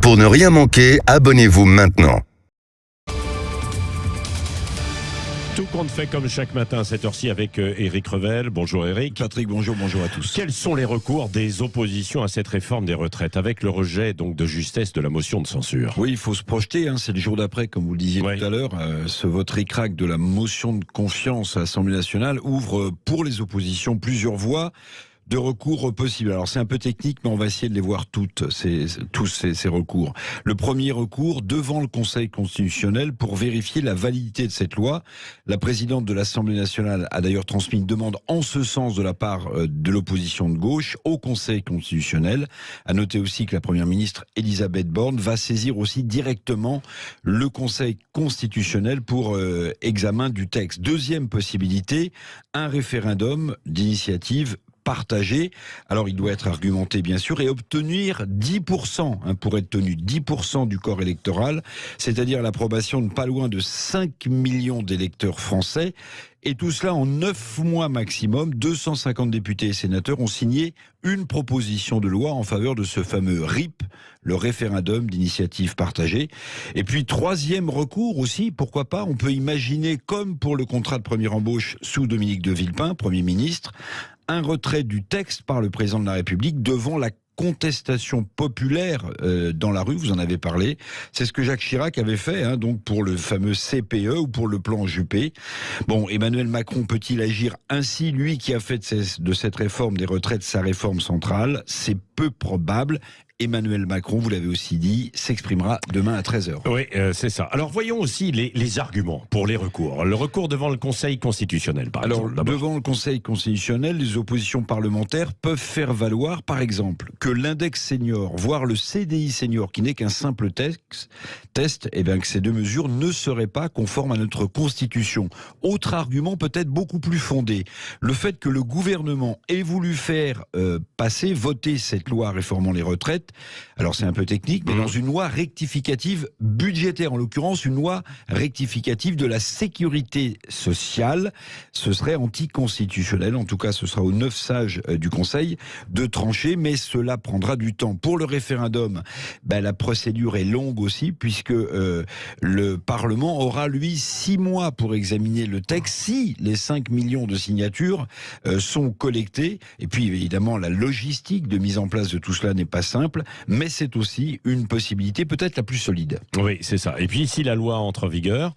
Pour ne rien manquer, abonnez-vous maintenant. Tout compte fait comme chaque matin à cette heure-ci avec Éric Revel. Bonjour Éric. Patrick, bonjour à tous. Quels sont les recours des oppositions à cette réforme des retraites avec le rejet donc de justesse de la motion de censure? Oui, il faut se projeter, c'est le jour d'après, comme vous le disiez tout à l'heure. Ce vote ric-rac de la motion de confiance à l'Assemblée nationale ouvre pour les oppositions plusieurs voies de recours possibles. Alors c'est un peu technique, mais on va essayer de les voir tous ces recours. Le premier recours devant le Conseil constitutionnel pour vérifier la validité de cette loi. La présidente de l'Assemblée nationale a d'ailleurs transmis une demande en ce sens de la part de l'opposition de gauche au Conseil constitutionnel. À noter aussi que la première ministre Elisabeth Borne va saisir aussi directement le Conseil constitutionnel pour examen du texte. Deuxième possibilité, un référendum d'initiative partagé. Alors, il doit être argumenté, bien sûr, et obtenir 10%, pour être tenu 10% du corps électoral, c'est-à-dire l'approbation de pas loin de 5 millions d'électeurs français. Et tout cela en 9 mois maximum. 250 députés et sénateurs ont signé une proposition de loi en faveur de ce fameux RIP, le référendum d'initiative partagée. Et puis, troisième recours aussi, pourquoi pas, on peut imaginer, comme pour le contrat de première embauche sous Dominique de Villepin, Premier ministre, un retrait du texte par le président de la République devant la contestation populaire dans la rue, vous en avez parlé. C'est ce que Jacques Chirac avait fait, donc pour le fameux CPE ou pour le plan Juppé. Bon, Emmanuel Macron peut-il agir ainsi, lui qui a fait de cette réforme des retraites sa réforme centrale? C'est peu probable. Emmanuel Macron, vous l'avez aussi dit, s'exprimera demain à 13h. Oui, c'est ça. Alors voyons aussi les arguments pour les recours. Le recours devant le Conseil constitutionnel, par exemple. Alors, devant le Conseil constitutionnel, les oppositions parlementaires peuvent faire valoir, par exemple, que l'index senior, voire le CDI senior, qui n'est qu'un simple test, que ces deux mesures ne seraient pas conformes à notre Constitution. Autre argument peut-être beaucoup plus fondé, le fait que le gouvernement ait voulu faire voter cette loi réformant les retraites. Alors c'est un peu technique, mais dans une loi rectificative budgétaire, en l'occurrence une loi rectificative de la sécurité sociale, ce serait anticonstitutionnel. En tout cas, ce sera aux 9 sages du Conseil de trancher, mais cela prendra du temps. Pour le référendum, la procédure est longue aussi, puisque le Parlement aura, lui, 6 mois pour examiner le texte, si les 5 millions de signatures sont collectées. Et puis, évidemment, la logistique de mise en place de tout cela n'est pas simple, mais c'est aussi une possibilité peut-être la plus solide. Oui, c'est ça. Et puis, si la loi entre en vigueur,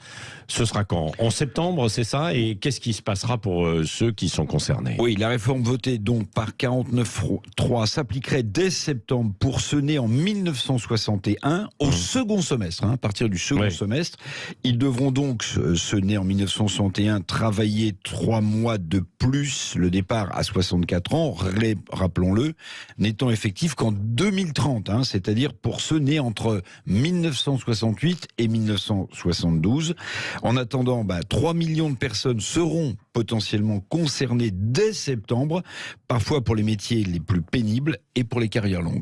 ce sera quand? En septembre, c'est ça? Et qu'est-ce qui se passera pour ceux qui sont concernés? Oui, la réforme votée donc par 49.3 s'appliquerait dès septembre pour ceux nés en 1961 au second semestre. À partir du second semestre, ils devront donc, ceux nés en 1961, travailler 3 mois de plus, le départ à 64 ans, rappelons-le, n'étant effectif qu'en 2030, c'est-à-dire pour ceux nés entre 1968 et 1972. En attendant, 3 millions de personnes seront potentiellement concernées dès septembre, parfois pour les métiers les plus pénibles et pour les carrières longues.